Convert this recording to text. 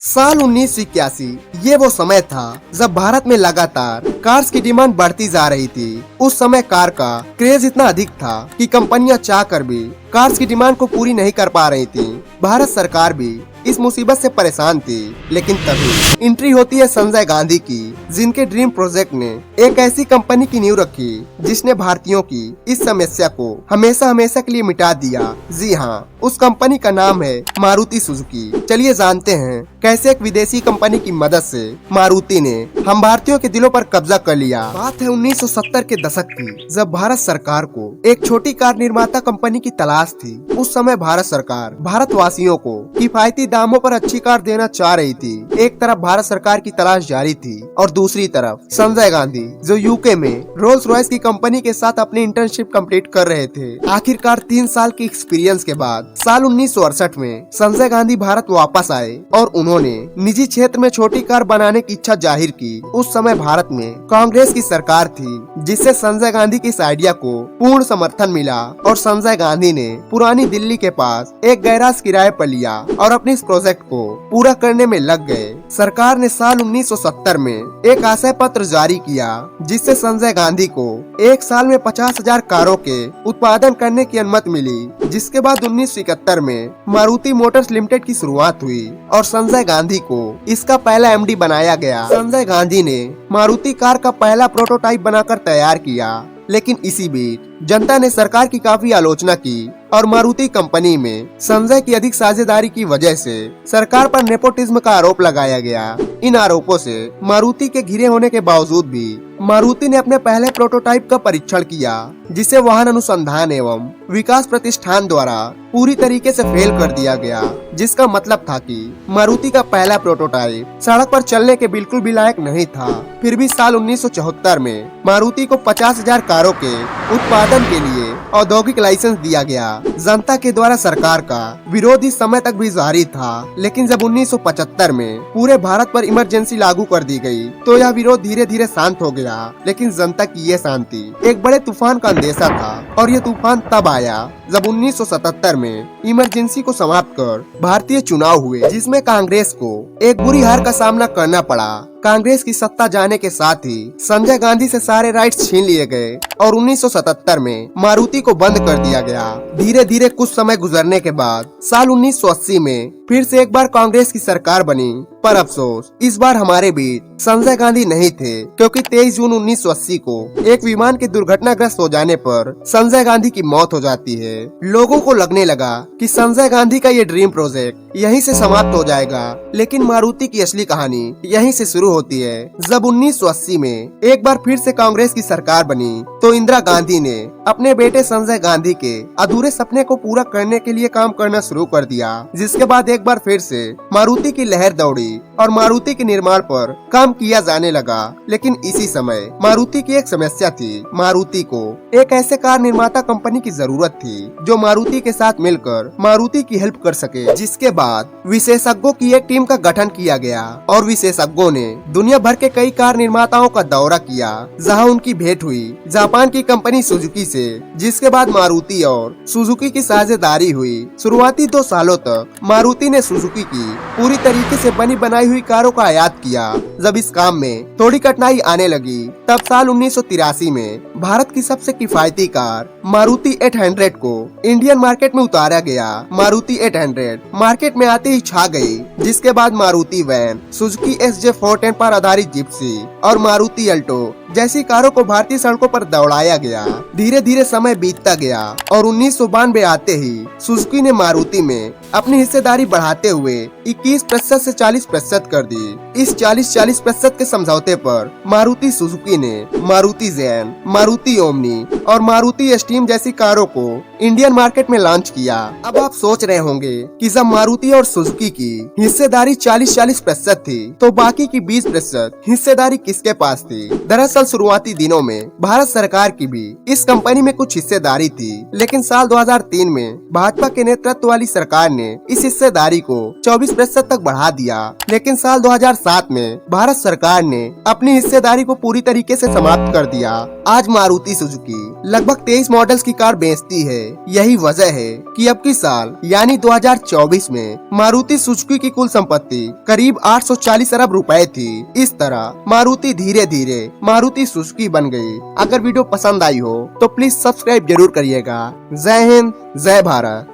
साल 1981 ये वो समय था जब भारत में लगातार कार्स की डिमांड बढ़ती जा रही थी। उस समय कार का क्रेज इतना अधिक था कि कंपनियां चाह कर भी कार्स की डिमांड को पूरी नहीं कर पा रही थी। भारत सरकार भी इस मुसीबत से परेशान थी, लेकिन तभी एंट्री होती है संजय गांधी की, जिनके ड्रीम प्रोजेक्ट ने एक ऐसी कंपनी की नींव रखी जिसने भारतीयों की इस समस्या को हमेशा हमेशा के लिए मिटा दिया। जी हाँ, उस कंपनी का नाम है मारुति सुजुकी। चलिए जानते हैं कैसे एक विदेशी कंपनी की मदद से मारुति ने हम भारतीयों के दिलों पर कब्जा कर लिया। बात है 1970 के दशक की, जब भारत सरकार को एक छोटी कार निर्माता कंपनी की तलाश थी। उस समय भारत सरकार भारतवासियों को किफायती दामों पर अच्छी कार देना चाह रही थी। एक तरफ भारत सरकार की तलाश जारी थी और दूसरी तरफ संजय गांधी, जो यूके में रोल्स रॉयस की कंपनी के साथ अपनी इंटर्नशिप कंप्लीट कर रहे थे। आखिरकार 3 साल की एक्सपीरियंस के बाद साल 1968 में संजय गांधी भारत वापस आए और उन्होंने निजी क्षेत्र में छोटी कार बनाने की इच्छा जाहिर की। उस समय भारत में कांग्रेस की सरकार थी, जिससे संजय गांधी की इस आइडिया को पूर्ण समर्थन मिला और संजय गांधी ने पुरानी दिल्ली के पास एक गैराज किराए पर लिया और अपने इस प्रोजेक्ट को पूरा करने में लग गए। सरकार ने साल 1970 में एक आशय पत्र जारी किया, जिससे संजय गांधी को एक साल में 50,000 कारों के उत्पादन करने की अनुमति मिली। जिसके बाद 1971 में मारुति मोटर्स लिमिटेड की शुरुआत हुई और संजय गांधी को इसका पहला एमडी बनाया गया। संजय गांधी ने मारुति कार का पहला प्रोटोटाइप बनाकर तैयार किया, लेकिन इसी बीच जनता ने सरकार की काफी आलोचना की और मारुति कंपनी में संजय की अधिक साझेदारी की वजह से सरकार पर नेपोटिज्म का आरोप लगाया गया। इन आरोपों से मारुति के घिरे होने के बावजूद भी मारुति ने अपने पहले प्रोटोटाइप का परीक्षण किया, जिसे वाहन अनुसंधान एवं विकास प्रतिष्ठान द्वारा पूरी तरीके से फेल कर दिया गया। जिसका मतलब था कि मारुति का पहला प्रोटोटाइप सड़क पर चलने के बिल्कुल भी लायक नहीं था। फिर भी साल 1974 में मारुति को 50,000 कारों के उत्पादन के लिए औद्योगिक लाइसेंस दिया गया। जनता के द्वारा सरकार का विरोध इस समय तक भी जारी था, लेकिन जब 1975 में पूरे भारत पर इमरजेंसी लागू कर दी गई, तो यह विरोध धीरे धीरे शांत हो गया। लेकिन जनता की ये शांति एक बड़े तूफान का अंदेशा था, और ये तूफान तब आया जब 1977 में इमरजेंसी को समाप्त कर भारतीय चुनाव हुए, जिसमें कांग्रेस को एक बुरी हार का सामना करना पड़ा। कांग्रेस की सत्ता जाने के साथ ही संजय गांधी से सारे राइट्स छीन लिए गए और 1977 में मारुति को बंद कर दिया गया। धीरे धीरे कुछ समय गुजरने के बाद साल 1980 में फिर से एक बार कांग्रेस की सरकार बनी, पर अफसोस इस बार हमारे बीच संजय गांधी नहीं थे, क्योंकि 23 जून 1980 को एक विमान के दुर्घटनाग्रस्त हो जाने पर संजय गांधी की मौत हो जाती है। लोगों को लगने लगा कि संजय गांधी का ये ड्रीम प्रोजेक्ट यहीं से समाप्त हो जाएगा, लेकिन मारुति की असली कहानी यहीं से शुरू होती है। जब 1980 में एक बार फिर से कांग्रेस की सरकार बनी, तो इंदिरा गांधी ने अपने बेटे संजय गांधी के अधूरे सपने को पूरा करने के लिए काम करना शुरू कर दिया। जिसके बाद एक बार फिर से मारुति की लहर दौड़ी और मारुति के निर्माण पर काम किया जाने लगा। लेकिन इसी समय मारुति की एक समस्या थी। मारुति को एक ऐसे कार निर्माता कंपनी की जरूरत थी जो मारुति के साथ मिलकर मारुति की हेल्प कर सके। जिसके बाद विशेषज्ञों की एक टीम का गठन किया गया और विशेषज्ञों ने दुनिया भर के कई कार निर्माताओं का दौरा किया, जहां उनकी भेंट हुई जापान की कंपनी सुजुकी से। जिसके बाद मारुति और सुजुकी की साझेदारी हुई। शुरुआती 2 सालों तक मारुति ने सुजुकी की पूरी तरीके से बनी बनाई हुई कारों का आयात किया। जब इस काम में थोड़ी कठिनाई आने लगी, तब साल 1983 में भारत की सबसे किफायती कार मारुति 800 को इंडियन मार्केट में उतारा गया। मारुति 800 मार्केट में आते ही छा गई। जिसके बाद मारुति वैन, सुजुकी SJ410 पर आधारित जिप्सी और मारुति अल्टो जैसी कारों को भारतीय सड़कों पर दौड़ाया गया। धीरे धीरे समय बीतता गया और 1992 आते ही सुजुकी ने मारुति में अपनी हिस्सेदारी बढ़ाते हुए 21% से 40% कर दी। इस 40-40% के समझौते पर मारुति सुजुकी ने मारुति जैन, मारुति ओमनी और मारुति एस्टीम जैसी कारों को इंडियन मार्केट में लॉन्च किया। अब आप सोच रहे होंगे कि जब मारुति और सुजुकी की हिस्सेदारी 40-40% थी, तो बाकी की 20% हिस्सेदारी किसके पास थी? दरअसल दरअसल शुरुआती दिनों में भारत सरकार की भी इस कंपनी में कुछ हिस्सेदारी थी, लेकिन साल 2003 में भाजपा के नेतृत्व वाली सरकार ने इस हिस्सेदारी को 24% तक बढ़ा दिया। लेकिन साल 2007 में भारत सरकार ने अपनी हिस्सेदारी को पूरी तरीके से समाप्त कर दिया। आज मारुति सुजुकी लगभग 23 मॉडल्स की कार बेचती है। यही वजह है कि अब की साल यानी 2024 में मारुति सुजुकी की कुल संपत्ति करीब 840 अरब रुपए थी। इस तरह मारुति धीरे धीरे मारुति सुजुकी बन गई। अगर वीडियो पसंद आई हो तो प्लीज सब्सक्राइब जरूर करिएगा। जय हिंद, जय भारत।